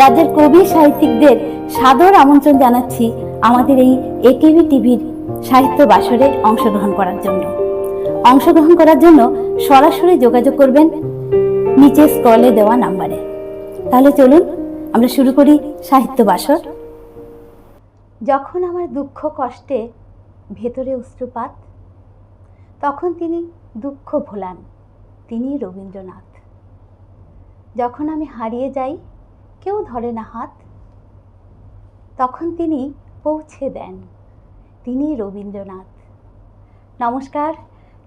রাজ্যের কবি সাহিত্যিকদের সাদর আমন্ত্রণ জানাচ্ছি আমাদের এই একেবি টিভির সাহিত্য বাসরে অংশগ্রহণ করার জন্য। অংশগ্রহণ করার জন্য সরাসরি যোগাযোগ করবেন নিচে স্ক্রলে দেওয়া নাম্বারে। তাহলে চলুন আমরা শুরু করি সাহিত্য বাসর। যখন আমার দুঃখ কষ্টে ভেতরে অশ্রুপাত, তখন তিনি দুঃখ ভোলান, তিনি রবীন্দ্রনাথ। যখন আমি হারিয়ে যাই, কেউ ধরে না হাত, তখন তিনি পৌঁছে দেন, তিনি রবীন্দ্রনাথ। নমস্কার,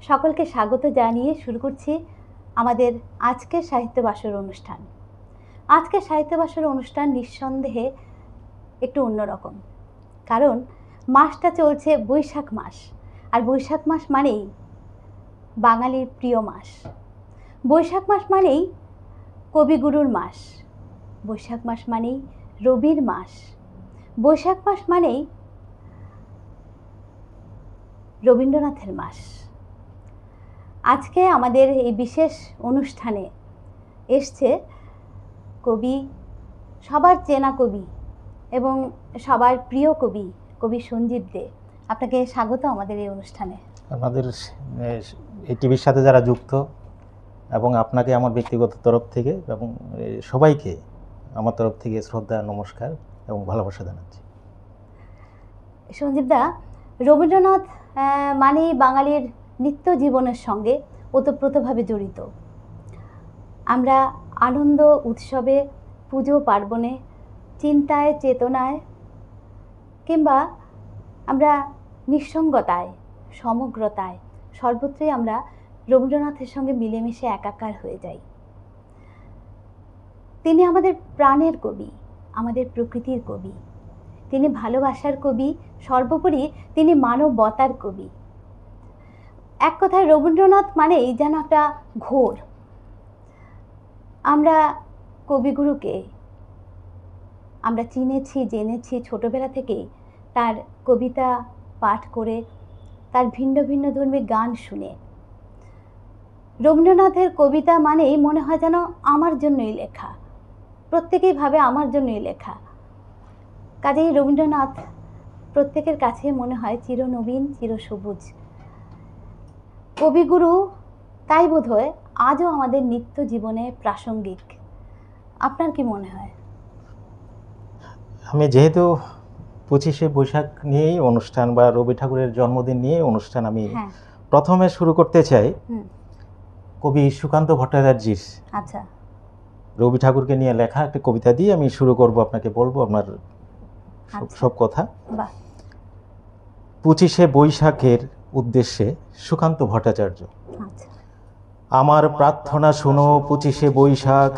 সকলকে স্বাগত জানিয়ে শুরু করছি আমাদের আজকের সাহিত্য বাসর অনুষ্ঠান। আজকের সাহিত্য বাসর অনুষ্ঠান নিঃসন্দেহে একটু অন্যরকম, কারণ মাসটা চলছে বৈশাখ মাস, আর বৈশাখ মাস মানেই বাঙালির প্রিয় মাস। বৈশাখ মাস মানেই কবিগুরুর মাস, বৈশাখ মাস মানেই রবির মাস, বৈশাখ মাস মানেই রবীন্দ্রনাথের মাস। আজকে আমাদের এই বিশেষ অনুষ্ঠানে এসছে কবি, সবার চেনা কবি এবং সবার প্রিয় কবি, কবি সঞ্জীব দে। আপনাকে স্বাগত আমাদের এই অনুষ্ঠানে। আমাদের এই টিভির সাথে যারা যুক্ত এবং আপনাকে আমার ব্যক্তিগত তরফ থেকে এবং সবাইকে আমার তরফ থেকে শ্রদ্ধা, নমস্কার এবং ভালোবাসা জানাচ্ছি। সঞ্জীব দা, রবীন্দ্রনাথ মানে বাঙালির নিত্য জীবনের সঙ্গে ওতপ্রোতভাবে জড়িত। আমরা আনন্দ উৎসবে, পুজো পার্বণে, চিন্তায় চেতনায় কিংবা আমরা নিঃসঙ্গতায়, সমগ্রতায়, সর্বত্রই আমরা রবীন্দ্রনাথের সঙ্গে মিলেমিশে একাকার হয়ে যাই। তিনি আমাদের প্রাণের কবি, আমাদের প্রকৃতির কবি, তিনি ভালোবাসার কবি, সর্বোপরি তিনি মানবতার কবি। এক কথায় রবীন্দ্রনাথ মানেই যেন একটা ঘোর। আমরা কবিগুরুকে আমরা চিনেছি, জেনেছি ছোটবেলা থেকেই, তার কবিতা পাঠ করে, তার ভিন্ন ভিন্ন ধর্মী গান শুনে। রবীন্দ্রনাথের কবিতা মানেই মনে হয় যেন আমার জন্যই লেখা, প্রত্যেকেই ভাবে আমার জন্যই লেখা। কাজেই রবীন্দ্রনাথ প্রত্যেকের কাছে মনে হয় চিরনবীন, চিরসবুজ। কবিগুরু তাই বোধহয় আজও আমাদের নিত্য জীবনে প্রাসঙ্গিক। আপনার কি মনে হয়? আমি যেহেতু 25শে বৈশাখ নিয়েই অনুষ্ঠান বা রবি ঠাকুরের জন্মদিন নিয়ে অনুষ্ঠান আমি প্রথমে শুরু করতে চাই কবি সুকান্ত ভট্টাচার্যের আচ্ছা রবি ঠাকুরকে নিয়ে লেখা একটা কবিতা দিয়ে আমি শুরু করব, আপনাকে বলবো আপনার সব কথা। 25শে বৈশাখের উদ্দেশ্যে সুকান্ত ভট্টাচার্য। আমার প্রার্থনা শুনো 25শে বৈশাখ,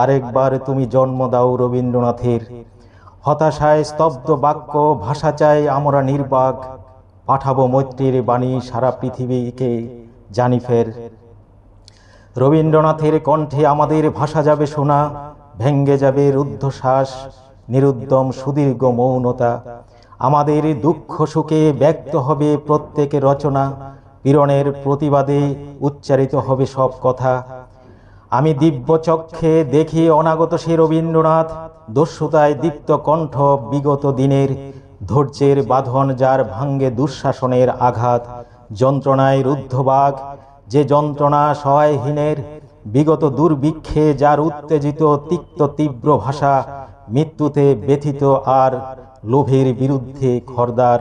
আরেকবার তুমি জন্ম দাও রবীন্দ্রনাথের। হতাশায় স্তব্ধ বাক্য, ভাষা চাই আমরা নির্বাক, পাঠাবো মৈত্রীর বাণী সারা পৃথিবীকে জানি ফের। রবীন্দ্রনাথের কণ্ঠে আমাদের ভাষা যাবে শোনা, ভেঙ্গে যাবে রুদ্ধশ্বাস, নিরুদ্যম সুদীর্ঘ মৌনতা। আমাদের দুঃখ সুখে ব্যক্ত হবে প্রত্যেকের রচনা, পীড়নের প্রতিবাদে উচ্চারিত হবে সব কথা। আমি দিব্য চক্ষে দেখি অনাগত সে রবীন্দ্রনাথ, দস্যুতায় দীপ্ত কণ্ঠ বিগত দিনের, ধৈর্যের বাঁধন যার ভাঙ্গে দুঃশাসনের আঘাত, যন্ত্রণায় রুদ্ধবাগ যে যন্ত্রণা সহায়হীনের, বিগত দুর্ভিক্ষে যার উত্তেজিত তিক্ত তীব্র ভাষা, মৃত্যুতে ব্যথিত আর লোভের বিরুদ্ধে খরদার,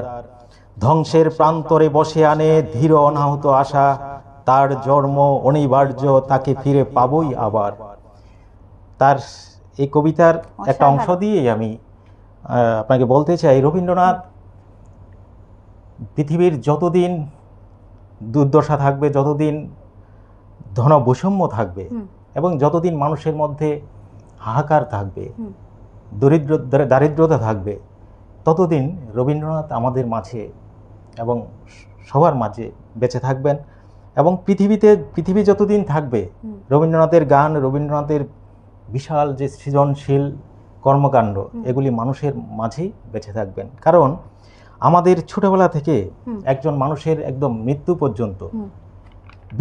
ধ্বংসের প্রান্তরে বসে আনে ধীর অনাহত আশা, তার জন্ম অনিবার্য, তাকে ফিরে পাবই আবার। তার এই কবিতার একটা অংশ দিয়েই আমি আপনাকে বলতে চাই, রবীন্দ্রনাথ পৃথিবীর যতদিন দুর্দশা থাকবে, যতদিন ধন বৈষম্য থাকবে এবং যতদিন মানুষের মধ্যে হাহাকার থাকবে, দারিদ্রতা থাকবে, ততদিন রবীন্দ্রনাথ আমাদের মাঝে এবং সবার মাঝে বেঁচে থাকবেন। এবং পৃথিবী যতদিন থাকবে, রবীন্দ্রনাথের গান, রবীন্দ্রনাথের বিশাল যে সৃজনশীল কর্মকাণ্ড, এগুলি মানুষের মাঝেই বেঁচে থাকবেন। কারণ আমাদের ছোটবেলা থেকে একজন মানুষের একদম মৃত্যু পর্যন্ত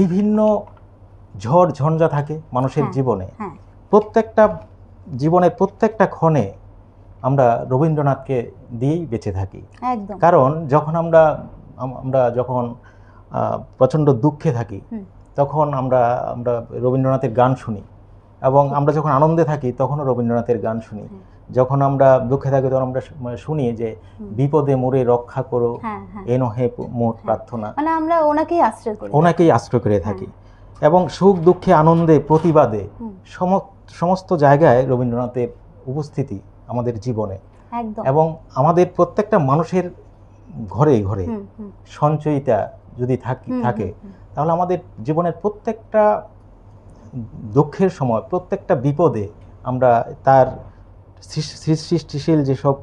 বিভিন্ন ঝড় ঝঞ্ঝা থাকে মানুষের জীবনে। প্রত্যেকটা জীবনের প্রত্যেকটা ক্ষণে আমরা রবীন্দ্রনাথকে দিয়েই বেঁচে থাকি। একদম। কারণ যখন আমরা যখন প্রচণ্ড দুঃখে থাকি তখন আমরা রবীন্দ্রনাথের গান শুনি, এবং আমরা যখন আনন্দে থাকি তখনও রবীন্দ্রনাথের গান শুনি। যখন আমরা দুঃখে থাকি তখন আমরা শুনি যে বিপদে মোরে রক্ষা করো, এ নহে মোর প্রার্থনা, মানে আমরা ওনাকেই আশ্রয় করে থাকি। এবং সুখ দুঃখে আনন্দে প্রতিবাদে সমস্ত জায়গায় রবীন্দ্রনাথের উপস্থিতি আমাদের জীবনে। এবং আমাদের প্রত্যেকটা মানুষের ঘরে ঘরে সঞ্চয়িতা যদি থাকে তাহলে আমাদের জীবনের প্রত্যেকটা দুঃখের সময়, প্রত্যেকটা বিপদে আমরা তার সৃষ্টিশীল যেসব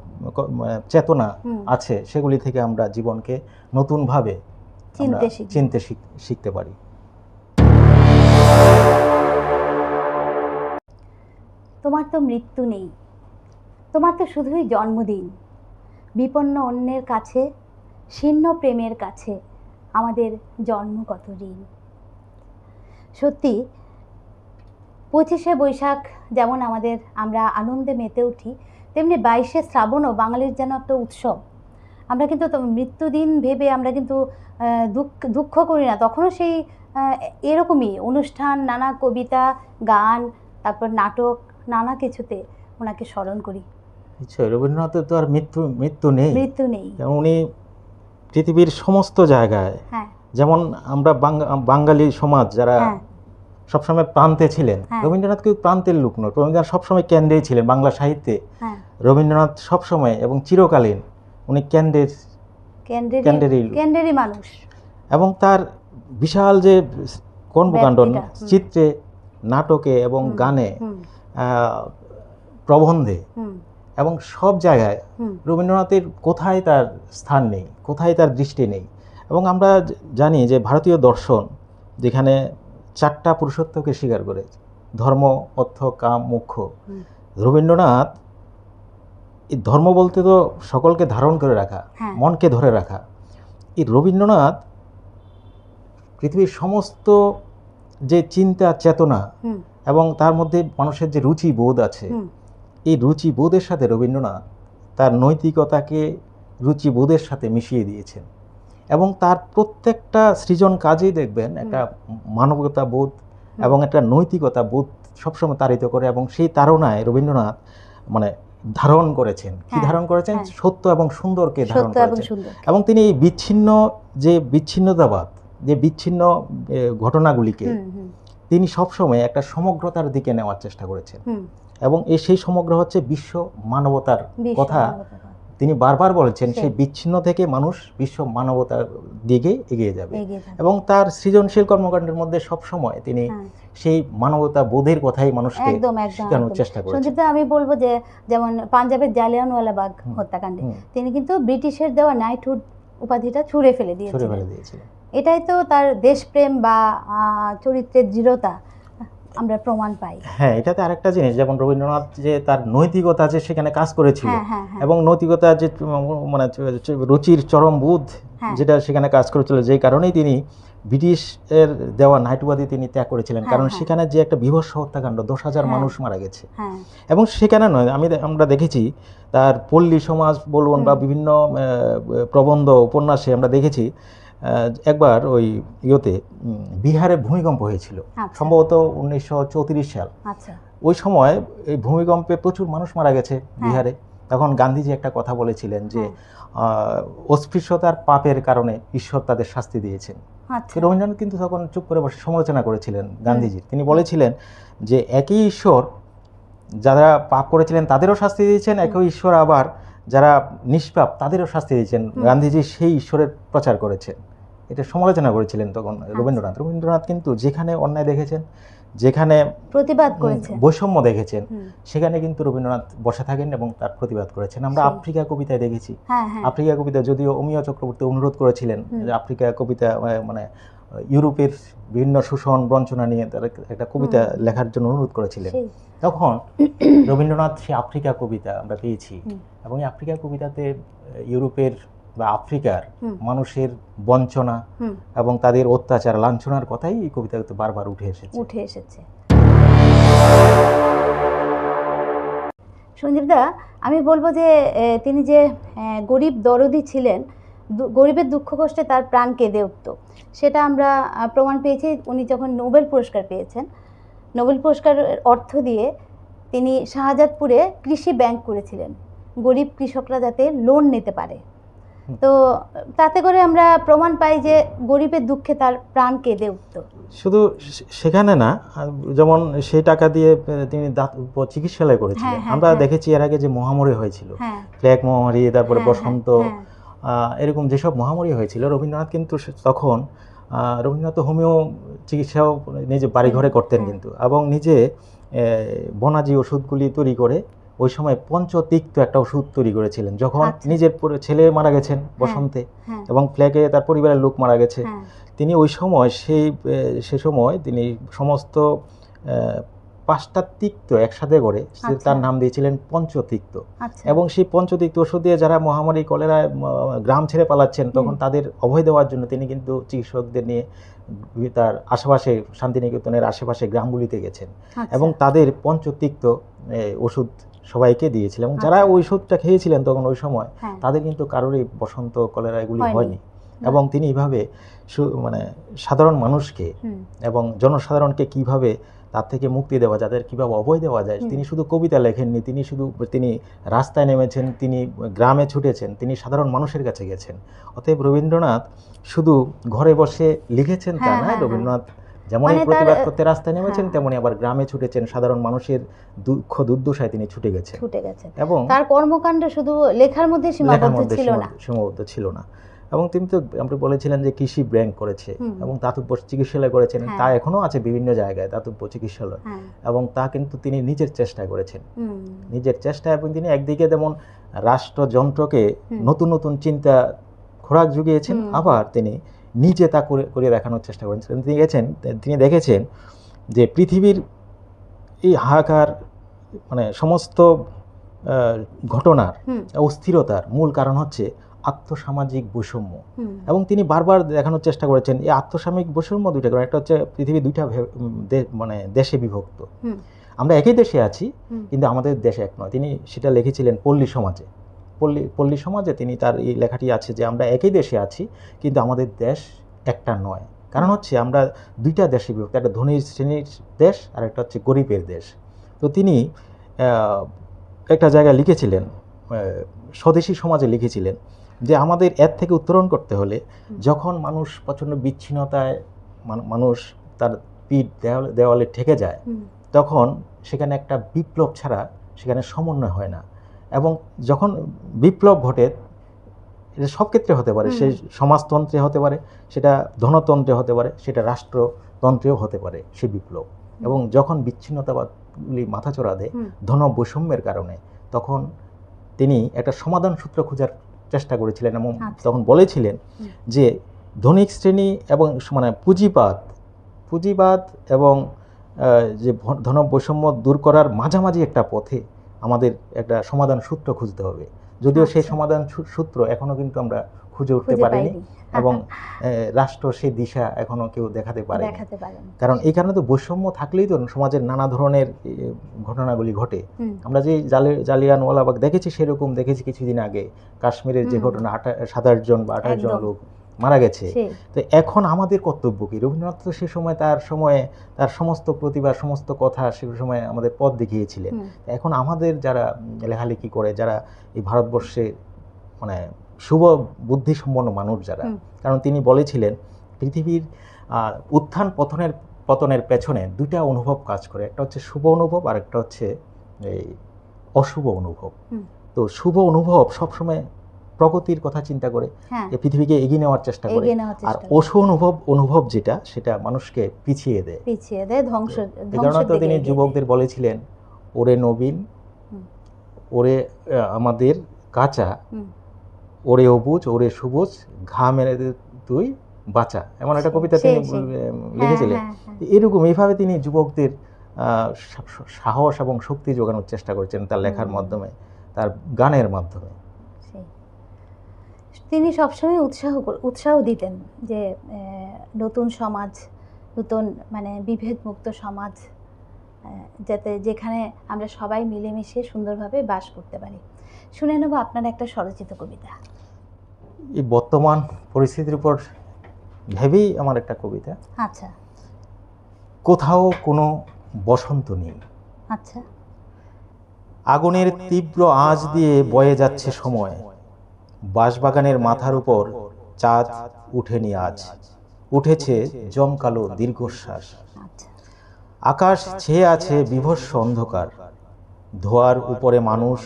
চেতনা আছে সেগুলি থেকে আমরা জীবনকে নতুনভাবে চিনতে শিখতে পারি। তোমার তো মৃত্যু নেই, তোমার তো শুধুই জন্মদিন। বিপন্ন অন্যের কাছে, শীর্ণ প্রেমের কাছে আমাদের জন্মগত ঋণ। সত্যি 25শে বৈশাখ যেমন আমরা আনন্দে মেতে উঠি, তেমনি 22শে শ্রাবণও বাঙালির যেন একটা উৎসব। আমরা কিন্তু মৃত্যুদিন ভেবে আমরা কিন্তু দুঃখ করি না, তখনও সেই এরকমই অনুষ্ঠান, নানা কবিতা, গান, তারপর নাটক, নানা কিছুতে ওনাকে স্মরণ করি। রবীন্দ্রনাথের তো আর মৃত্যু নেই। উনি পৃথিবীর সমস্ত জায়গায়, যেমন আমরা বাঙালি সমাজ যারা সবসময় প্রান্তে ছিলেন, রবীন্দ্রনাথ কেউ প্রান্তের লোক নয়, রবীন্দ্রনাথ সবসময় কেন্দ্রেই ছিলেন বাংলা সাহিত্যে। রবীন্দ্রনাথ সবসময় এবং চিরকালীন উনি কেন্দ্রেরই মানুষ। এবং তার বিশাল যে কর্মকাণ্ড, চিত্রে, নাটকে এবং গানে, প্রবন্ধে এবং সব জায়গায় রবীন্দ্রনাথের কোথায় তার স্থান নেই, কোথায় তার দৃষ্টি নেই। এবং আমরা জানি যে ভারতীয় দর্শন যেখানে 4টা পুরুষত্বকে স্বীকার করে, ধর্ম, অর্থ, কাম, মোক্ষ, রবীন্দ্রনাথ এই ধর্ম বলতে তো সকলকে ধারণ করে রাখা, মনকে ধরে রাখা। এই রবীন্দ্রনাথ পৃথিবীর সমস্ত যে চিন্তা চেতনা এবং তার মধ্যে মানুষের যে রুচিবোধ আছে, এই রুচিবোধের সাথে রবীন্দ্রনাথ তার নৈতিকতাকে রুচিবোধের সাথে মিশিয়ে দিয়েছেন। এবং তার প্রত্যেকটা সৃজন কাজেই দেখবেন একটা মানবতা বোধ এবং একটা নৈতিকতা বোধ সবসময় তাড়িত করে। এবং সেই তাড়নায় রবীন্দ্রনাথ মানে ধারণ করেছেন, কি ধারণ করেছেন? সত্য এবং সুন্দরকে ধারণ করেছেন। এবং তিনি এই বিচ্ছিন্নতাবাদ, যে বিচ্ছিন্ন ঘটনাগুলিকে তিনি সবসময় একটা সমগ্রতার দিকে নেওয়ার চেষ্টা করেছেন। এবং সেই সমগ্র হচ্ছে বিশ্ব মানবতার কথা তিনি বারবার বলেছেন। সেই বিচ্ছিন্ন থেকে মানুষ বিশ্ব মানবতার দিকে এগিয়ে যাবে। এবং তার সৃজনশীল কর্মকাণ্ডের মধ্যে সবসময় তিনি সেই মানবতা বোধের কথাই মানুষকে শেখানোর চেষ্টা করেছেন। সঞ্জিতা, আমি বলবো যে যেমন পাঞ্জাবের জালিয়ানওয়ালাবাগ হত্যাকাণ্ডে তিনি কিন্তু ব্রিটিশের দেওয়া নাইটহুড উপাধিটা ছুঁড়ে ফেলে দিয়েছিলেন। এটাই তো তার দেশপ্রেম বা চরিত্রের দৃঢ়তা আমরা প্রমাণ পাই। হ্যাঁ, এটাতে আরেকটা জিনিস, যেমন রবীন্দ্রনাথ যে তার নৈতিকতা যে সেখানে কাজ করেছিল, এবং নৈতিকতা যে মানে রুচির চরম বোধ যেটা সেখানে কাজ করেছিল, যেই কারণেই তিনি ব্রিটিশের দেওয়া নাইট উপাধি তিনি ত্যাগ করেছিলেন। কারণ সেখানে যে একটা বীভৎস হত্যাকাণ্ড, 10,000 মানুষ মারা গেছে। এবং সেখানে নয়, আমরা দেখেছি তার পল্লী সমাজ বলুন বা বিভিন্ন প্রবন্ধ উপন্যাসে আমরা দেখেছি একবার ওই বিহারে ভূমিকম্প হয়েছিল, সম্ভবত 1934 সাল। ওই সময় এই ভূমিকম্পে প্রচুর মানুষ মারা গেছে বিহারে। তখন গান্ধীজি একটা কথা বলেছিলেন যে অস্পৃশ্যতার পাপের কারণে ঈশ্বর তাদের শাস্তি দিয়েছেন। রবীন্দ্রনাথ কিন্তু তখন চুপ করে বসে সমালোচনা করেছিলেন গান্ধীজির। তিনি বলেছিলেন যে একই ঈশ্বর যারা পাপ করেছিলেন তাদেরও শাস্তি দিয়েছেন, একই ঈশ্বর আবার যারা নিষ্পাপ তাদেরও শাস্তি দিয়েছেন। গান্ধীজি সেই ঈশ্বরের প্রচার করেছেন, এটা সমালোচনা করেছিলেন তখন রবীন্দ্রনাথ কিন্তু যেখানে অন্যায় দেখেছেন, যেখানে প্রতিবাদ করেছেন, বৈষম্য দেখেছেন, সেখানে কিন্তু রবীন্দ্রনাথ বসে থাকেন এবং তার প্রতিবাদ করেছেন। আমরা আফ্রিকা কবিতায় দেখেছি। আফ্রিকা কবিতা যদিও অমিয় চক্রবর্তী অনুরোধ করেছিলেন যে আফ্রিকা কবিতা মানে ইউরোপের বিভিন্ন শোষণ বঞ্চনা নিয়ে তার একটা কবিতা লেখার জন্য অনুরোধ করেছিলেন। তখন রবীন্দ্রনাথ সেই আফ্রিকা কবিতা আমরা পেয়েছি। এবং এই আফ্রিকা কবিতাতে ইউরোপের বা আফ্রিকার মানুষের বঞ্চনা এবং তাদের অত্যাচার, লাঞ্ছনার কথাই এই কবিতাতে বারবার উঠে এসেছে। সঞ্জীবদা, আমি বলবো যে তিনি যে গরিব দরদি ছিলেন, গরিবের দুঃখ কষ্টে তার প্রাণ কেঁদে উঠত, সেটা আমরা প্রমাণ পেয়েছি উনি যখন নোবেল পুরস্কার পেয়েছেন। নোবেল পুরস্কার অর্থ দিয়ে তিনি শাহজাদপুরে কৃষি ব্যাংক করেছিলেন, গরিব কৃষকরা যাতে লোন নিতে পারে। তো তাতে করে আমরা প্রমাণ পাই যে গরিবের দুঃখে তার প্রাণ কেঁদে উঠত। শুধু সেখানে না, যেমন সেই টাকা দিয়ে তিনি দাঁত চিকিৎসালয় করেছিলেন। আমরা দেখেছি এর আগে যে মহামারী হয়েছিল, প্লেগ মহামারী, তারপরে বসন্ত, এরকম যেসব মহামারী হয়েছিল, রবীন্দ্রনাথ কিন্তু তখন রবীন্দ্রনাথ হোমিও চিকিৎসাও নিজে বাড়িঘরে করতেন কিন্তু, এবং নিজে বনাজি ওষুধগুলি তৈরি করে ওই সময় পঞ্চতিক্ত একটা ওষুধ তৈরি করেছিলেন। যখন নিজের ছেলে মারা গেছেন বসন্তে এবং প্লেগে তার পরিবারের লোক মারা গেছে, তিনি ওই সময় সে সময় তিনি সমস্ত 5টা তিক্ত একসাথে করে তার নাম দিয়েছিলেন পঞ্চতিক্ত। এবং সেই পঞ্চতিক্ত ওষুধ দিয়ে যারা মহামারী কলেরায় গ্রাম ছেড়ে পালাচ্ছেন, তখন তাদের অভয় দেওয়ার জন্য তিনি কিন্তু চিকিৎসকদের নিয়ে তার আশেপাশে, শান্তিনিকেতনের আশেপাশে গ্রামগুলিতে গেছেন এবং তাদের পঞ্চতিক্ত ওষুধ সবাইকে দিয়েছিলেন। এবং যারা ওই ওষুধটা খেয়েছিলেন তখন ওই সময়, তাদের কিন্তু কারোরই বসন্ত কলেরা এগুলি হয়নি। এবং তিনি এইভাবে মানে সাধারণ মানুষকে এবং জনসাধারণকে কিভাবে তার থেকে মুক্তি দেওয়া যায়, তাদের কীভাবে অভয় দেওয়া যায়, তিনি শুধু কবিতা লেখেননি, তিনি রাস্তায় নেমেছেন, তিনি গ্রামে ছুটেছেন, তিনি সাধারণ মানুষের কাছে গেছেন। অতএব রবীন্দ্রনাথ শুধু ঘরে বসে লিখেছেন তা নয়, রবীন্দ্রনাথ যেমনই প্রতিবাদ করতে রাস্তায় নেমেছেন, তেমনি আবার গ্রামে ছুটেছেন, সাধারণ মানুষের দুঃখ দুর্দশায় তিনি ছুটে গেছেন। এবং তার কর্মকাণ্ড শুধু লেখার মধ্যে সীমাবদ্ধ ছিল না। এবং তিনি তো আমরা বলেছিলেন যে কৃষি ব্যাংক করেছে এবং দাতব্য চিকিৎসালয় করেছেন, তা এখনো আছে বিভিন্ন জায়গায় দাতব্য চিকিৎসালয়। এবং তা কিন্তু তিনি নিজের চেষ্টা করেছেন, নিজের চেষ্টা। এবং তিনি একদিকে যেমন রাষ্ট্রযন্ত্রকে নতুন নতুন চিন্তা খোরাক জুগিয়েছেন, আবার তিনি নিজে তা করে দেখানোর চেষ্টা করেছেন। তিনি দেখেছেন যে পৃথিবীর এই হাহাকার, মানে সমস্ত ঘটনার অস্থিরতার মূল কারণ হচ্ছে আর্থসামাজিক বৈষম্য। এবং তিনি বারবার দেখানোর চেষ্টা করেছেন এই আর্থসামাজিক বৈষম্য দুইটা কারণ। একটা হচ্ছে পৃথিবী দুইটা মানে দেশে বিভক্ত, আমরা একই দেশে আছি কিন্তু আমাদের দেশে এক নয়। তিনি সেটা লিখেছিলেন পল্লী সমাজে তিনি তার এই লেখাটি আছে যে আমরা একই দেশে আছি কিন্তু আমাদের দেশ একটা নয়। কারণ হচ্ছে আমরা দুইটা দেশে বিভক্ত, একটা ধনী শ্রেণীর দেশ আর একটা হচ্ছে গরিবের দেশ। তো তিনি একটা জায়গায় লিখেছিলেন, স্বদেশী সমাজে লিখেছিলেন যে আমাদের এর থেকে উত্তরণ করতে হলে যখন মানুষ প্রচণ্ড বিচ্ছিন্নতায়, মানুষ তার পিঠ দেওয়ালে ঠেকে যায়, তখন সেখানে একটা বিপ্লব ছাড়া সেখানে সমন্বয় হয় না। এবং যখন বিপ্লব ঘটে, এটা সব ক্ষেত্রে হতে পারে, সে সমাজতন্ত্রে হতে পারে, সেটা ধনতন্ত্রে হতে পারে, সেটা রাষ্ট্রতন্ত্রেও হতে পারে সে বিপ্লব। এবং যখন বিচ্ছিন্নতাবাদগুলি মাথাচড়া দেয় ধন বৈষম্যের কারণে, তখন তিনি একটা সমাধান সূত্র খোঁজার চেষ্টা করেছিলেন এবং তখন বলেছিলেন যে ধনিক শ্রেণী এবং মানে পুঁজিবাদ এবং যে ধন বৈষম্য দূর করার মাঝামাঝি একটা পথে আমাদের একটা সমাধান সূত্র খুঁজতে হবে। যদিও সেই সমাধান সূত্র এখনো কিন্তু আমরা খুঁজে উঠতে পারিনি এবং রাষ্ট্র সেই দিশা এখনো কেউ দেখাতে পারে। কারণ এই কারণে তো বৈষম্য থাকলেই তো সমাজের নানা ধরনের ঘটনাগুলি ঘটে। আমরা যে জালিয়ানওয়ালাবাগ দেখেছি, সেরকম দেখেছি কিছুদিন আগে কাশ্মীরের যে ঘটনা, 27 জন বা 28 জন লোক মারা গেছে। তো এখন আমাদের কর্তব্য কি? রবীন্দ্রনাথ তো সে সময় তার সমস্ত প্রতিভা, সমস্ত কথা সে সময় আমাদের পথ দেখিয়েছিলেন। এখন আমাদের যারা লেখালেখি করে, যারা এই ভারতবর্ষে মানে শুভ বুদ্ধিসম্পন্ন মানুষ যারা, কারণ তিনি বলেছিলেন পৃথিবীর উত্থান পতনের পেছনে দুইটা অনুভব কাজ করে, একটা হচ্ছে শুভ অনুভব আর একটা হচ্ছে এই অশুভ অনুভব। তো শুভ অনুভব সবসময় প্রগতির কথা চিন্তা করে, এই পৃথিবীকে এগিয়ে নেওয়ার চেষ্টা করে, আর অশুভ অনুভব যেটা, সেটা মানুষকে পিছিয়ে দেয়, ধ্বংস। এই কারণে তো তিনি যুবকদের বলেছিলেন, ওরে নবীন, ওরে আমাদের কাঁচা, ওরে অবুজ, ওরে সবুজ, ঘা মেরে তুই বাঁচা, এমন একটা কবিতা তিনি লিখেছিলেন। এরকম এইভাবে তিনি যুবকদের সাহস এবং শক্তি যোগানোর চেষ্টা করেছেন তার লেখার মাধ্যমে, তার গানের মাধ্যমে। তিনি সবসময় উৎসাহ দিতেন যে নতুন সমাজ, নতুন মানে বিভেদ মুক্ত সমাজ যাতে যেখানে আমরা সবাই মিলেমিশে সুন্দরভাবে বাস করতে পারি। শুনে নেব আপনার একটা স্বরচিত কবিতা। এই বর্তমান পরিস্থিতির উপর ভেবেই আমার একটা কবিতা। আচ্ছা কোথাও কোনো বসন্ত নেই, আচ্ছা। আগুনের তীব্র আঁচ দিয়ে বয়ে যাচ্ছে সময়, বাঁশবাগানের মাথার উপর চাঁদ উঠেনি আজ, উঠেছে জমকালো দীর্ঘশ্বাস। আচ্ছা আকাশ ছেয়ে আছে বিভৎস অন্ধকার, ধোঁয়ার উপরে মানুষ,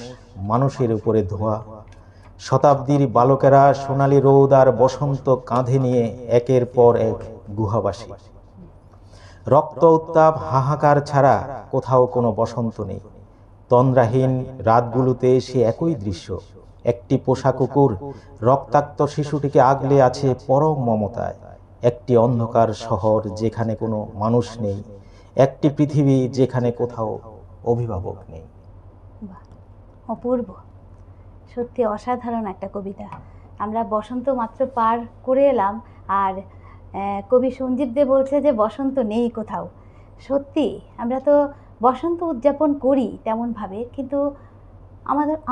মানুষের উপরে ধোঁয়া। শতাব্দীর বালকেরা সোনালী রোদ আর বসন্ত কাঁধে নিয়ে একের পর এক গুহাবাসী। রক্ত উত্তাপ হাহাকার ছাড়া কোথাও কোনো বসন্ত নেই। তন্দ্রাহীন রাতগুলোতে সে একই দৃশ্য, একটি পোষা কুকুর রক্তাক্ত শিশুটিকে আগলে আছে পরম মমতায়। একটি অন্ধকার শহর যেখানে কোনো মানুষ নেই, একটি পৃথিবী যেখানে কোথাও অভিভাবক নেই। বাহ, অপূর্ব, সত্যি অসাধারণ একটা কবিতা। আমরা বসন্ত মাত্র পার করে এলাম, আর কবি সঞ্জীব দে বলছে যে বসন্ত নেই কোথাও। সত্যি আমরা তো বসন্ত উদযাপন করি তেমনভাবে, কিন্তু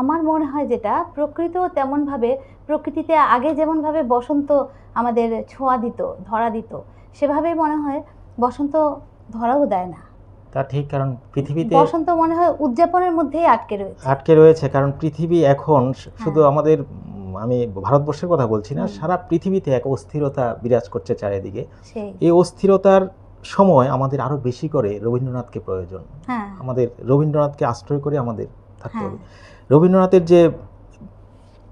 আমার মনে হয় যেটা প্রকৃত তেমনভাবে, প্রকৃতিতে আগে যেমনভাবে বসন্ত আমাদের ছোঁয়া দিত, ধরা দিত, সেভাবে মনে হয় বসন্ত ধরাও দেয় না। তা ঠিক, কারণ পৃথিবীতে বসন্ত মনে হয় উদযাপনের মধ্যেই আটকে রয়েছে। কারণ পৃথিবী এখন শুধু আমাদের, আমি ভারতবর্ষের কথা বলছি না, সারা পৃথিবীতে এক অস্থিরতা বিরাজ করছে চারিদিকে। এই অস্থিরতার সময় আমাদের আরো বেশি করে রবীন্দ্রনাথকে প্রয়োজন। আমাদের রবীন্দ্রনাথকে আশ্রয় করে আমাদের থাকতে হবে। রবীন্দ্রনাথের যে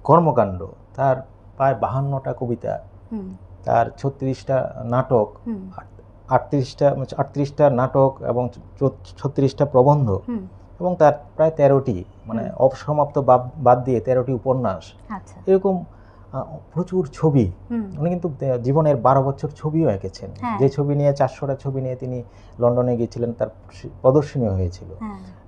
কর্মকাণ্ড, তার প্রায় 52টা কবিতা, তার 36টা নাটক, 38টা নাটক এবং 36টা প্রবন্ধ, এবং তার প্রায় 13টি, মানে অসমাপ্ত বাদ দিয়ে 13টি উপন্যাস, এরকম প্রচুর ছবি। উনি কিন্তু জীবনের 12 বছর ছবিও এঁকেছেন। যে ছবি নিয়ে 400টা ছবি নিয়ে তিনি লন্ডনে গিয়েছিলেন, তার প্রদর্শনী হয়েছিল।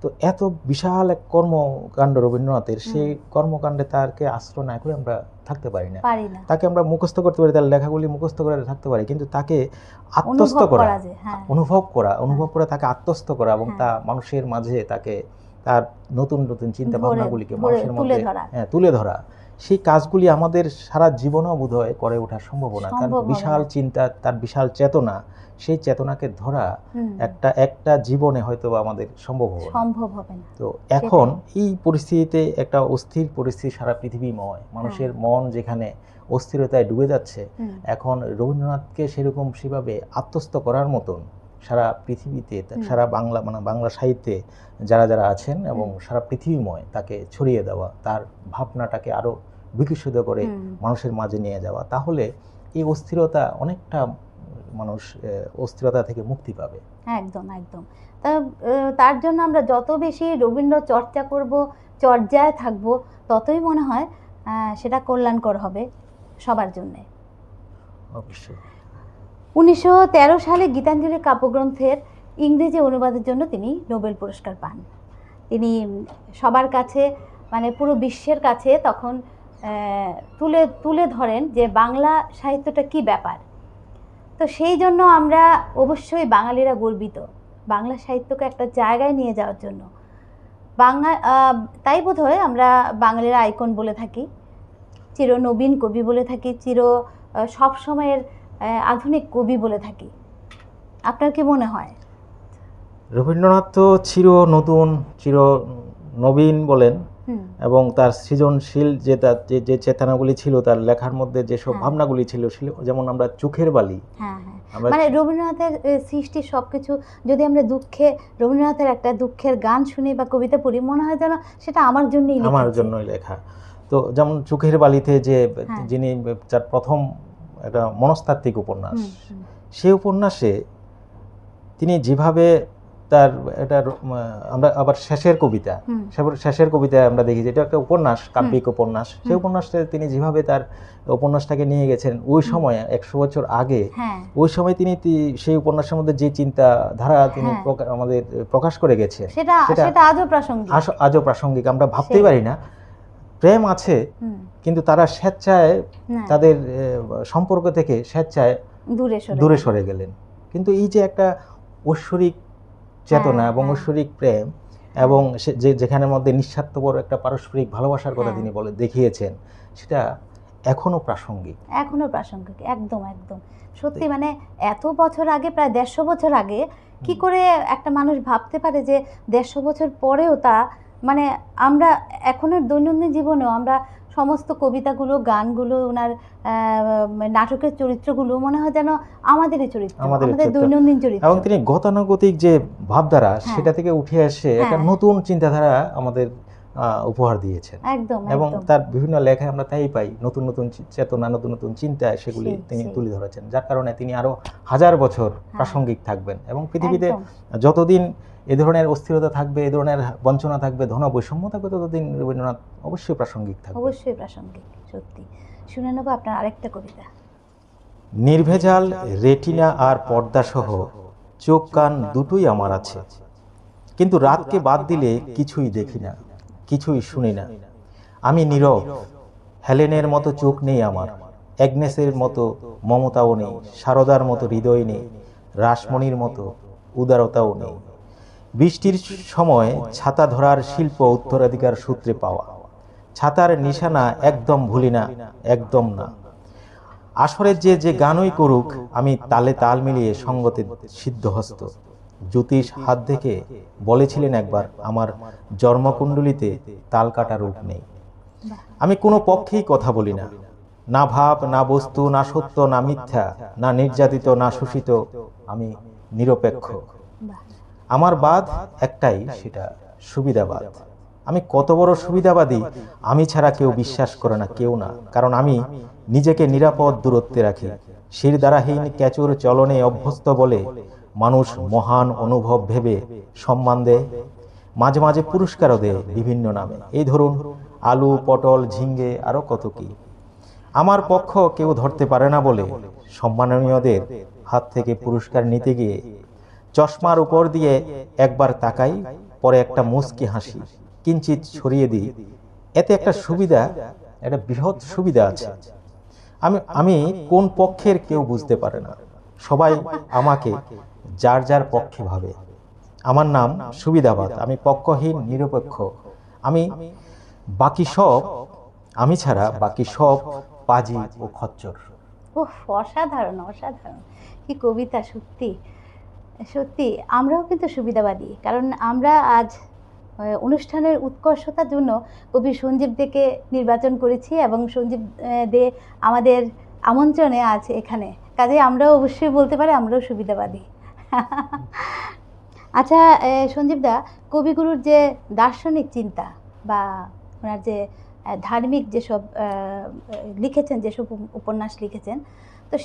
তো এত বিশাল এক কর্মকাণ্ড রবীন্দ্রনাথের, সেই কর্মকাণ্ডে তাকে আশ্রয় না করে আমরা থাকতে পারি না। তাকে আমরা মুখস্থ করতে পারি, তার লেখাগুলি মুখস্থ করে থাকতে পারি, কিন্তু তাকে আত্মস্থ করা, অনুভব করা, তাকে আত্মস্থ করা এবং তা মানুষের মাঝে তাকে তার নতুন নতুন চিন্তা ভাবনাগুলিকে মানুষের মধ্যে তুলে ধরা, সেই কাজগুলি আমাদের সারা জীবনও বোধহয় করে ওঠা সম্ভব না। তার বিশাল চিন্তা, তার বিশাল চেতনা, সেই চেতনাকে ধরা একটা জীবনে হয়তো আমাদের সম্ভব হবে না। তো এখন এই পরিস্থিতিতে, একটা অস্থির পরিস্থিতি সারা পৃথিবীময়, মানুষের মন যেখানে অস্থিরতায় ডুবে যাচ্ছে, এখন রবীন্দ্রনাথকে সেভাবে আত্মস্থ করার মতন সারা পৃথিবীতে, সারা বাংলা সাহিত্যে যারা আছেন এবং সারা পৃথিবীময় তাকে ছড়িয়ে দেওয়া, তার ভাবনাটাকে আরো বিকশিত করে মানুষের মাঝে নিয়ে যাওয়া, তাহলে এই অস্থিরতা অনেকটা, মানুষ অস্থিরতা থেকে মুক্তি পাবে। একদম একদম। তার জন্য আমরা যত বেশি রবীন্দ্র চর্চা করব, চর্যায় থাকব, ততই মনে হয় সেটা কল্যাণকর হবে সবার জন্য। অবশ্যই। 1913 সালে গীতাঞ্জলি কাব্যগ্রন্থের ইংরেজি অনুবাদের জন্য তিনি নোবেল পুরস্কার পান। তিনি সবার কাছে, মানে পুরো বিশ্বের কাছে তখন তুলে ধরেন যে বাংলা সাহিত্যটা কি ব্যাপার। তো সেই জন্য আমরা অবশ্যই বাঙালিরা গর্বিত বাংলা সাহিত্যকে একটা জায়গায় নিয়ে যাওয়ার জন্য। তাই বোধহয় আমরা বাঙালিরা আইকন বলে থাকি, চির নবীন কবি বলে থাকি, সব সময়ের আধুনিক কবি বলে থাকি। আপনার কি মনে হয়? রবীন্দ্রনাথ তো চির নতুন, চির নবীন বলেন, এবং তার সৃজনশীল যে চেতনাগুলি ছিল, তার লেখার মধ্যে যেসব ভাবনাগুলি ছিল, যেমন আমরা চোখের বালি, মানে রবীন্দ্রনাথের সৃষ্টি সবকিছু, যদি আমরা রবীন্দ্রনাথের একটা দুঃখের গান শুনি বা কবিতা পড়ি, মনে হয় যেন সেটা আমার জন্যই লেখা। তো যেমন চোখের বালিতে যিনি যার প্রথম একটা মনস্তাত্ত্বিক উপন্যাস, সেই উপন্যাসে তিনি যেভাবে তার আমরা আবার শেষের কবিতা আমরা দেখি, যেটা একটা উপন্যাস, কাব্যিক উপন্যাস, সেই উপন্যাসটা তিনি যেভাবে তার উপন্যাসটাকে নিয়ে গেছেন ওই সময় 100 বছর আগে, ওই সময় তিনি সেই উপন্যাসের মধ্যে যে চিন্তা ধারা তিনি আমাদের প্রকাশ করে গেছে, সেটা আজও প্রাসঙ্গিক। আমরা ভাবতেই পারি না, প্রেম আছে কিন্তু তারা স্বেচ্ছায় তাদের সম্পর্ক থেকে স্বেচ্ছায় দূরে সরে গেলেন। কিন্তু এই যে একটা ঐশ্বরিক চেতনা এবং হ্যাঁ। ঐশ্বরিক প্রেম এবং যেখানের মধ্যে নিঃস্বার্থপর একটা পারস্পরিক ভালোবাসার কথা তিনি বলে দেখিয়েছেন, সেটা এখনো প্রাসঙ্গিক। এখনো প্রাসঙ্গিক, একদম একদম সত্যি। মানে এত বছর আগে, প্রায় 150 বছর আগে কি করে একটা মানুষ ভাবতে পারে যে 150 বছর পরেও তা, মানে আমরা এখনের দৈনন্দিন জীবনেও আমরা সমস্ত কবিতাগুলো, গানগুলো, ওনার নাটকের চরিত্রগুলো মনে হয় যেন আমাদেরই চরিত্র, আমাদের দৈনন্দিন চরিত্র। এবং তিনি গতানুগতিক যে ভাবধারা সেটা থেকে উঠে এসে একটা নতুন চিন্তাধারা আমাদের উপহার দিয়েছেন। একদম। এবং তার বিভিন্ন লেখায় আমরা তাই পাই, নতুন নতুন চেতনা, নতুন নতুন চিন্তা, সেগুলি তিনি তুলে ধরেছেন, যার কারণে তিনি আরো 1000 বছর প্রাসঙ্গিক থাকবেন। এবং পৃথিবীতে যতদিন এ ধরনের অস্থিরতা থাকবে, এ ধরনের বঞ্চনা থাকবে, ধন বৈষম্য থাকবে, ততদিন রবীন্দ্রনাথ অবশ্যই প্রাসঙ্গিক থাকবে। অবশ্যই প্রাসঙ্গিক, সত্যি। শুনে নেব আপনার আরেকটা কবিতা। নির্ভেজাল রেটিনা আর পর্দা সহ চোখ কান দুটোই আমার আছে, কিন্তু রাতকে বাদ দিলে কিছুই দেখি না, কিছুই শুনি না। আমি নীরব, হেলেনের মতো চোখ নেই আমার, অ্যাগনেসের মতো মমতাও নেই, সারদার মতো হৃদয় নেই, রাসমণির মতো উদারতাও নেই। বৃষ্টির সময় ছাতা ধরার শিল্প উত্তরাধিকার সূত্রে পাওয়া, ছাতার নিশানা একদম ভুলি না, একদম না। আসরের যে গানই করুক, আমি তালে তাল মিলিয়ে সঙ্গতে সিদ্ধহস্ত। জ্যোতিষ হাত দেখে বলেছিলেন একবার, আমার জন্মকুণ্ডলিতে তাল কাটা রূপ নেই। আমি কোনো পক্ষেই কথা বলি না, না ভাব, না বস্তু, না সত্য, না মিথ্যা, না নির্যাতিত, না শোষিত। আমি নিরপেক্ষ। আমার বাদ একটাই, সেটা সুবিধাবাদ। আমি কত বড় সুবিধাবাদী, আমি ছাড়া কেউ বিশ্বাস করে না, কেউ না। কারণ আমি নিজেকে নিরাপদ দূরত্বে রাখি। শিরদাঁড়াহীন ক্যাচুর চলনে অভ্যস্ত বলে মানুষ মহান অনুভব ভেবে সম্মান দেয়, মাঝে মাঝে পুরস্কারও দেয় বিভিন্ন নামে। এই ধরুন আলু, পটল, ঝিঙ্গে, আরো কত কি। আমার পক্ষ কেউ ধরতে পারে না বলে সম্মাননীয়দের হাত থেকে পুরস্কার নিতে গিয়ে চশমার উপর দিয়ে একবার তাকাই, পরে একটা মুচকি হাসি কিঞ্চিত ছড়িয়ে দিই। এতে একটা সুবিধা, একটা বৃহৎ সুবিধা আছে। আমি কোন পক্ষের কেউ বুঝতে পারে না, সবাই আমাকে যার যার পক্ষে ভাবে। আমার নাম সুবিধাবাদ, আমি পক্ষহীন, নিরপেক্ষ। আমি বাকি সব, আমি ছাড়া বাকি সব পাজি ও খচ্চর। ওহ, অসাধারণ, অসাধারণ, কি কবিতা! সত্যি সত্যি আমরাও কিন্তু সুবিধাবাদী, কারণ আমরা আজ অনুষ্ঠানের উৎকর্ষতার জন্য কবি সঞ্জীব দেকে নির্বাচন করেছি এবং সঞ্জীব দে আমাদের আমন্ত্রণে আজ এখানে, কাজে আমরাও অবশ্যই বলতে পারি আমরাও সুবিধাবাদী। আচ্ছা সঞ্জীব দা, কবিগুরুর যে দার্শনিক চিন্তা বা ওনার যে ধার্মিক যেসব লিখেছেন, যেসব উপন্যাস লিখেছেন, তো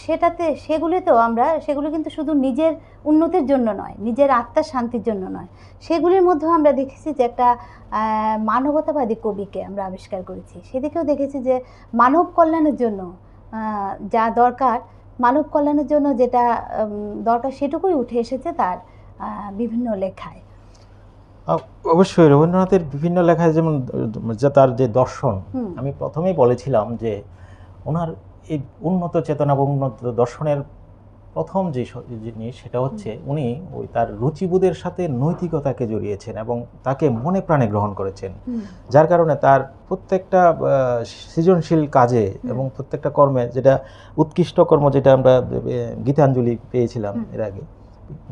সেগুলিতেও আমরা, সেগুলো কিন্তু শুধু নিজের উন্নতির জন্য নয়, নিজের আত্মার শান্তির জন্য নয়, সেগুলির মধ্যেও আমরা দেখেছি যে একটা মানবতাবাদী কবিকে আমরা আবিষ্কার করেছি। সেদিকেও দেখেছি যে মানব কল্যাণের জন্য যা দরকার, মানব কল্যাণের জন্য যেটা দরকার, সেটুকুই উঠে এসেছে তার বিভিন্ন লেখায়। অবশ্যই রবীন্দ্রনাথের বিভিন্ন লেখায়, যেমন তার যে দর্শন, আমি প্রথমেই বলেছিলাম যে ওনার এই উন্নত চেতনা এবং উন্নত দর্শনের প্রথম যে জিনিস, সেটা হচ্ছে উনি ওই তার রুচিবোধের সাথে নৈতিকতাকে জড়িয়েছেন এবং তাকে মনে প্রাণে গ্রহণ করেছেন, যার কারণে তার প্রত্যেকটা সৃজনশীল কাজে এবং প্রত্যেকটা কর্মে, যেটা উৎকৃষ্ট কর্ম, যেটা আমরা গীতাঞ্জলি পেয়েছিলাম এর আগে,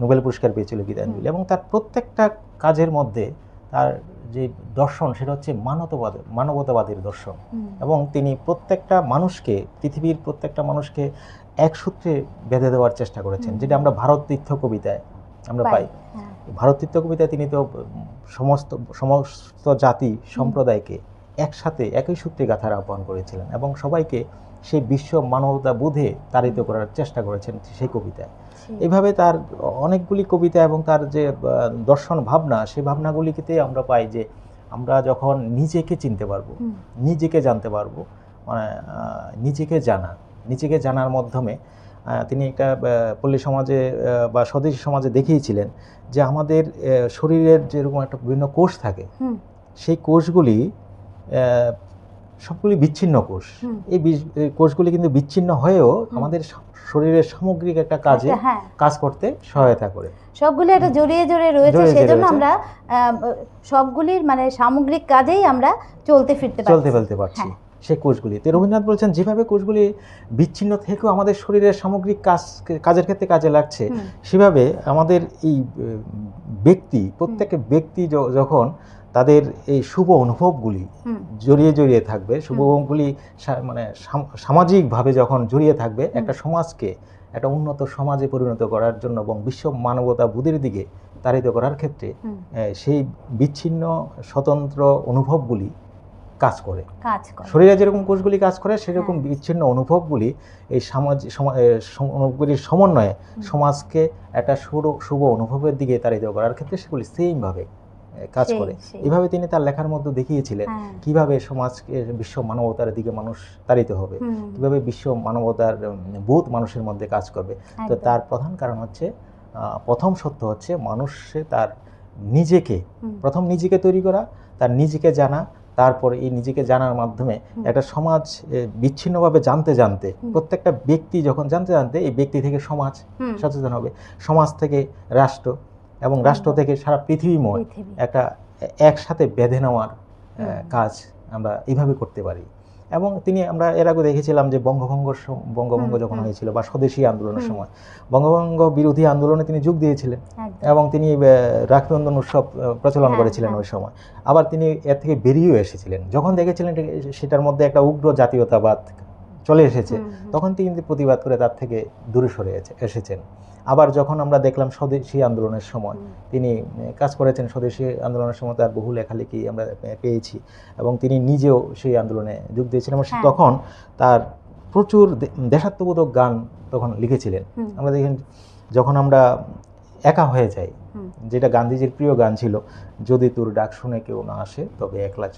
নোবেল পুরস্কার পেয়েছিল গীতাঞ্জলি, এবং তার প্রত্যেকটা কাজের মধ্যে তার যে দর্শন, সেটা হচ্ছে মানবতাবাদের দর্শন। এবং তিনি প্রত্যেকটা মানুষকে, পৃথিবীর প্রত্যেকটা মানুষকে এক সূত্রে বেঁধে দেওয়ার চেষ্টা করেছেন, যেটা আমরা ভারত তীর্থ কবিতায় আমরা পাই। ভারত তীর্থ কবিতায় তিনি তো সমস্ত জাতি সম্প্রদায়কে একসাথে একই সূত্রে গাঁথার আহ্বান করেছিলেন এবং সবাইকে সেই বিশ্ব মানবতা বোধে তাড়িত করার চেষ্টা করেছেন সেই কবিতায়। এইভাবে তার অনেকগুলি কবিতা এবং তার যে দর্শন ভাবনা, সেই ভাবনাগুলিতে আমরা পাই যে আমরা যখন নিজেকে চিনতে পারবো, নিজেকে জানতে পারবো, মানে নিজেকে জানার মাধ্যমে তিনি একটা পল্লী সমাজে বা স্বদেশী সমাজে দেখিয়েছিলেন যে আমাদের শরীরের যেরকম একটা বিভিন্ন কোষ থাকে, সেই কোষগুলি সবগুলি বিচ্ছিন্ন কোষ। এই কোষগুলি কিন্তু বিচ্ছিন্ন হয়েও আমাদের শরীরের সামগ্রিক একটা কাজে কাজ করতে সহায়তা করে। সবগুলো একটা জড়িয়ে জড়িয়ে রয়েছে, সেজন্য আমরা সবগুলির মানে সামগ্রিক কাজেই আমরা চলতে ফেলতে পারছি সেই কোষগুলি। তো রবীন্দ্রনাথ বলছেন যেভাবে কোষগুলি বিচ্ছিন্ন থেকেও আমাদের শরীরের সামগ্রিক কাজের ক্ষেত্রে কাজে লাগছে, সেভাবে আমাদের এই প্রত্যেক ব্যক্তি যখন তাদের এই শুভ অনুভবগুলি জড়িয়ে জড়িয়ে থাকবে, শুভ অনুভবগুলি মানে সামাজিকভাবে যখন জড়িয়ে থাকবে, একটা সমাজকে একটা উন্নত সমাজে পরিণত করার জন্য এবং বিশ্ব মানবতা বোধের দিকে তাড়িত করার ক্ষেত্রে সেই বিচ্ছিন্ন স্বতন্ত্র অনুভবগুলি কাজ করে। শরীরে যেরকম কোষগুলি কাজ করে, সেরকম বিচ্ছিন্ন অনুভবগুলি এই অনুভবগুলির সমন্বয়ে সমাজকে একটা শুভ অনুভবের দিকে তাড়িত করার ক্ষেত্রে সেগুলি সেইমভাবে কাজ করে। এইভাবে তিনি তার লেখার মধ্যে দেখিয়েছিলেন কিভাবে সমাজকে বিশ্ব মানবতার দিকে মানুষ তাড়িত হবে, কিভাবে বিশ্ব মানবতার বোধ মানুষের মধ্যে কাজ করবে। তো তার প্রধান কারণ হচ্ছে, প্রথম সত্য হচ্ছে মানুষে তার প্রথম নিজেকে তৈরি করা, তার নিজেকে জানা, তারপর এই নিজেকে জানার মাধ্যমে একটা সমাজ বিচ্ছিন্নভাবে জানতে প্রত্যেকটা ব্যক্তি যখন জানতে এই ব্যক্তি থেকে সমাজ সচেতন হবে, সমাজ থেকে রাষ্ট্র, এবং রাষ্ট্র থেকে সারা পৃথিবীময় একটা একসাথে বেঁধে নেওয়ার কাজ আমরা এইভাবে করতে পারি। এবং আমরা এর আগে দেখেছিলাম যে বঙ্গভঙ্গ যখন হয়েছিল বা স্বদেশী আন্দোলনের সময় বঙ্গভঙ্গ বিরোধী আন্দোলনে তিনি যোগ দিয়েছিলেন এবং তিনি রাখি বন্ধন উৎসব প্রচলন করেছিলেন ওই সময়। আবার তিনি এর থেকে বেরিয়েও এসেছিলেন যখন দেখেছিলেন সেটার মধ্যে একটা উগ্র জাতীয়তাবাদ চলে এসেছে, তখন তিনি প্রতিবাদ করে তার থেকে দূরে সরে এসেছেন। আবার যখন আমরা দেখলাম স্বদেশী আন্দোলনের সময় তিনি কাজ করেছেন, স্বদেশী আন্দোলনের সময় তার বহু লেখালেখি আমরা পেয়েছি এবং তিনি নিজেও সেই আন্দোলনে যোগ দিয়েছিলেন এবং তখন তার প্রচুর দেশাত্মবোধক গান তখন লিখেছিলেন। আমরা দেখেন যখন আমরা একা হয়ে যাই, যেটা গান্ধীজির প্রিয় গান ছিল, যদি তোর ডাক শুনে কেউ না আসে তবে একলা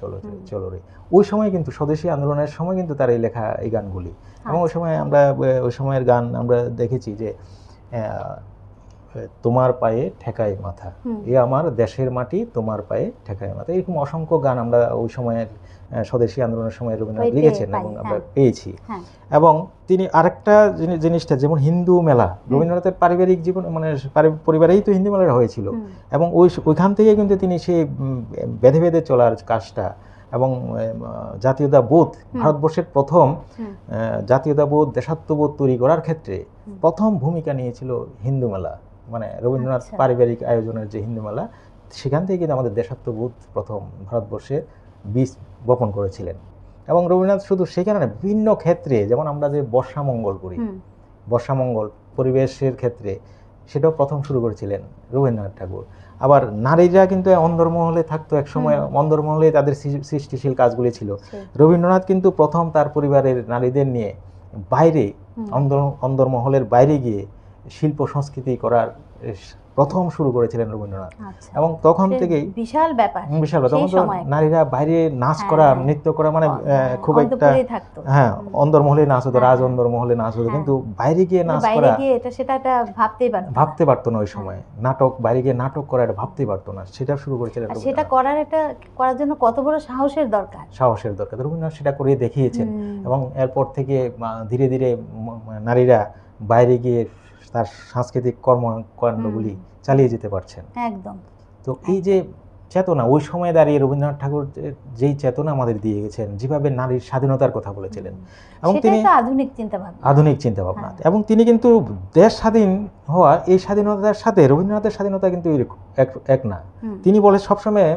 চলো রে, ওই সময় কিন্তু স্বদেশী আন্দোলনের সময় কিন্তু তার এই লেখা এই গানগুলি। এবং ওই সময় ওই সময়ের গান আমরা দেখেছি যে তোমার পায়ে ঠেকায় মাথা, এ আমার দেশের মাটি তোমার পায়ে ঠেকায় মাথা, এরকম অসংখ্য গান আমরা ওই সময়ের স্বদেশী আন্দোলনের সময় রবীন্দ্রনাথ লিখেছেন এবং আমরা পেয়েছি। এবং তিনি আরেকটা জিনিসটা, যেমন হিন্দু মেলা, রবীন্দ্রনাথের পারিবারিক জীবন মানে পরিবারেই তো হিন্দু মেলা হয়েছিল এবং ওইখান থেকে কিন্তু তিনি সেই বেঁধে বেঁধে চলার কাজটা এবং জাতীয়তাবোধ, ভারতবর্ষের প্রথম জাতীয়তাবোধ দেশাত্মবোধ তৈরি করার ক্ষেত্রে প্রথম ভূমিকা নিয়েছিল হিন্দু মেলা, মানে রবীন্দ্রনাথ পারিবারিক আয়োজনের যে হিন্দু মেলা, সেখান থেকে কিন্তু আমাদের দেশাত্মবোধ প্রথম ভারতবর্ষে বীজ বপন করেছিলেন। এবং রবীন্দ্রনাথ শুধু সেখানে না, বিভিন্ন ক্ষেত্রে, যেমন আমরা যে বর্ষামঙ্গল করি, বর্ষামঙ্গল পরিবেশের ক্ষেত্রে সেটাও প্রথম শুরু করেছিলেন রবীন্দ্রনাথ ঠাকুর। আবার নারীরা কিন্তু অন্দরমহলে থাকতো এক সময়, অন্দরমহলে তাদের সৃষ্টিশীল কাজগুলি ছিল। রবীন্দ্রনাথ কিন্তু প্রথম তার পরিবারের নারীদের নিয়ে বাইরে অন্দরমহলের বাইরে গিয়ে শিল্প সংস্কৃতি করার প্রথম শুরু করেছিলেন রবীন্দ্রনাথ। এবং তখন থেকেই বিশাল ব্যাপার, তখন তো নারীরা বাইরে নাচ করা, নৃত্য করা মানে খুব একটা, অন্দরমহলে নাচ হতো, রাজ অন্দরমহলে নাচ হতো, কিন্তু বাইরে গিয়ে নাচ করা সেটা ভাবতে পারতো না ওই সময়। নাটক, বাইরে গিয়ে নাটক করা এটা ভাবতেই পারতো না, সেটা শুরু করেছিলেন। সেটা করার জন্য কত বড় সাহসের দরকার, রবীন্দ্রনাথ সেটা করে দেখিয়েছেন। এবং এরপর থেকে ধীরে ধীরে নারীরা বাইরে গিয়ে তার সাংস্কৃতিক কর্মকাণ্ডগুলি চালিয়ে যেতে পারছেন। একদম। তো এই যে চেতনা, ওই সময় দাঁড়িয়ে রবীন্দ্রনাথ ঠাকুর যেই চেতনা আমাদের দিয়ে গেছেন, যেভাবে নারীর স্বাধীনতার কথা বলেছিলেন, এবং তিনি আধুনিক চিন্তাভাবনা, এবং তিনি কিন্তু দেশ স্বাধীন হওয়া এই স্বাধীনতার সাথে রবীন্দ্রনাথের স্বাধীনতা কিন্তু এক না। তিনি সবসময়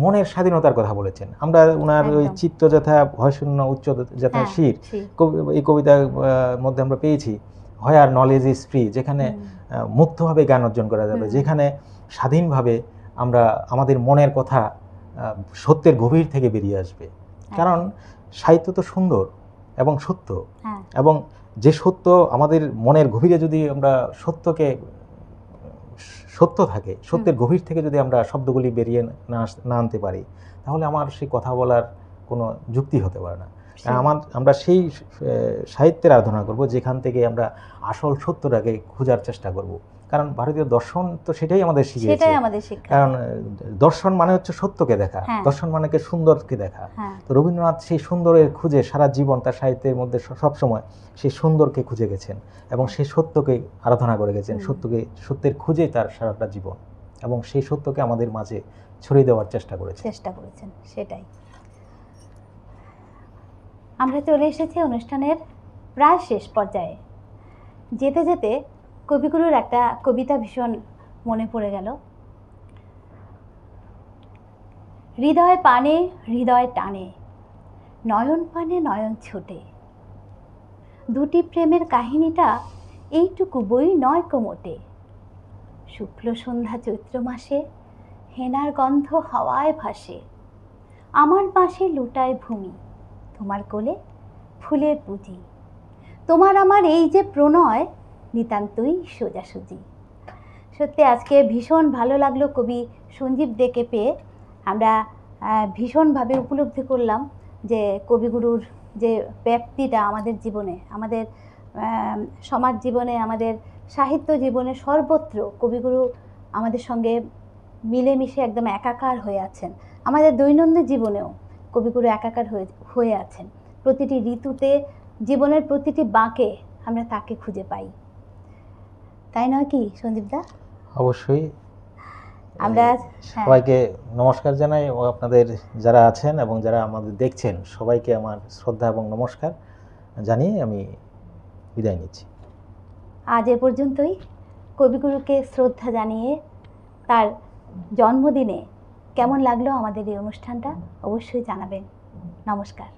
মনের স্বাধীনতার কথা বলেছেন। আমরা ওনার ওই চিত্ত যথা ভয়শূন্য উচ্চ যথা শির, এই কবিতার মধ্যে আমরা পেয়েছি হোয়ার নলেজ ইজ ফ্রি, যেখানে মুক্তভাবে জ্ঞান অর্জন করা যাবে, যেখানে স্বাধীনভাবে আমরা আমাদের মনের কথা সত্যের গভীর থেকে বেরিয়ে আসবে। কারণ সাহিত্য তো সুন্দর এবং সত্য, এবং যে সত্য আমাদের মনের গভীরে যদি আমরা সত্য থাকে, সত্যের গভীর থেকে যদি আমরা শব্দগুলি বেরিয়ে না আনতে পারি, তাহলে আমার সেই কথা বলার কোনো যুক্তি হতে পারে না। আমরা সেই সাহিত্যের আরাধনা করব যেখান থেকে আমরা আসল সত্যটাকে খোঁজার চেষ্টা করব। কারণ ভারতীয় দর্শন তো সেটাই আমাদের শিখিয়েছে। সেটাই আমাদের শিক্ষা। কারণ দর্শন মানে হচ্ছে সত্যকে দেখা, হ্যাঁ। দর্শন মানে কি সুন্দরকে দেখা। হ্যাঁ। তো রবীন্দ্রনাথ সেই সুন্দরের খুঁজে সারা জীবন তার সাহিত্যের মধ্যে সবসময় সেই সুন্দরকে খুঁজে গেছেন এবং সেই সত্যকে আরাধনা করে গেছেন, সত্যের খুঁজে তার সারাটা জীবন, এবং সেই সত্যকে আমাদের মাঝে ছড়িয়ে দেওয়ার চেষ্টা করেছেন। সেটাই। আমরা চলে এসেছি অনুষ্ঠানের প্রায় শেষ পর্যায়ে। যেতে যেতে কবিগুরুর একটা কবিতা ভীষণ মনে পড়ে গেল। হৃদয় পানে হৃদয় টানে, নয়ন পানে নয়ন ছোটে, দুটি প্রেমের কাহিনীটা এইটুকু বই নয় কোমোটে। শুক্ল সন্ধ্যা চৈত্র মাসে হেনার গন্ধ হাওয়ায় ভাসে, আমার পাশে লুটায় ভূমি, তোমার কোলে ফুলের পুঁজি, তোমার আমার এই যে প্রণয় নিতান্তই সোজাসুজি। সত্যি আজকে ভীষণ ভালো লাগলো কবি সঞ্জীব দেকে পেয়ে। আমরা ভীষণভাবে উপলব্ধি করলাম যে কবিগুরুর যে ব্যাপ্তিটা আমাদের জীবনে, আমাদের সমাজ জীবনে, আমাদের সাহিত্য জীবনে সর্বত্র কবিগুরু আমাদের সঙ্গে মিলেমিশে একদম একাকার হয়ে আছেন। আমাদের দৈনন্দিন জীবনেও কবিগুরু একাকার হয়ে আছেন। প্রতিটি ঋতুতে, জীবনের প্রতিটি বাঁকে আমরা তাকে খুঁজে পাই, তাই নয় কি সঞ্জীবদা? অবশ্যই। আমরা সবাইকে নমস্কার জানাই, ও আপনাদের যারা আছেন এবং যারা আমাদের দেখছেন সবাইকে আমার শ্রদ্ধা এবং নমস্কার জানিয়ে আমি বিদায় নিচ্ছি। আজ এ পর্যন্তই। কবিগুরুকে শ্রদ্ধা জানিয়ে তার জন্মদিনে কেমন লাগলো আমাদের এই অনুষ্ঠানটা অবশ্যই জানাবেন। নমস্কার।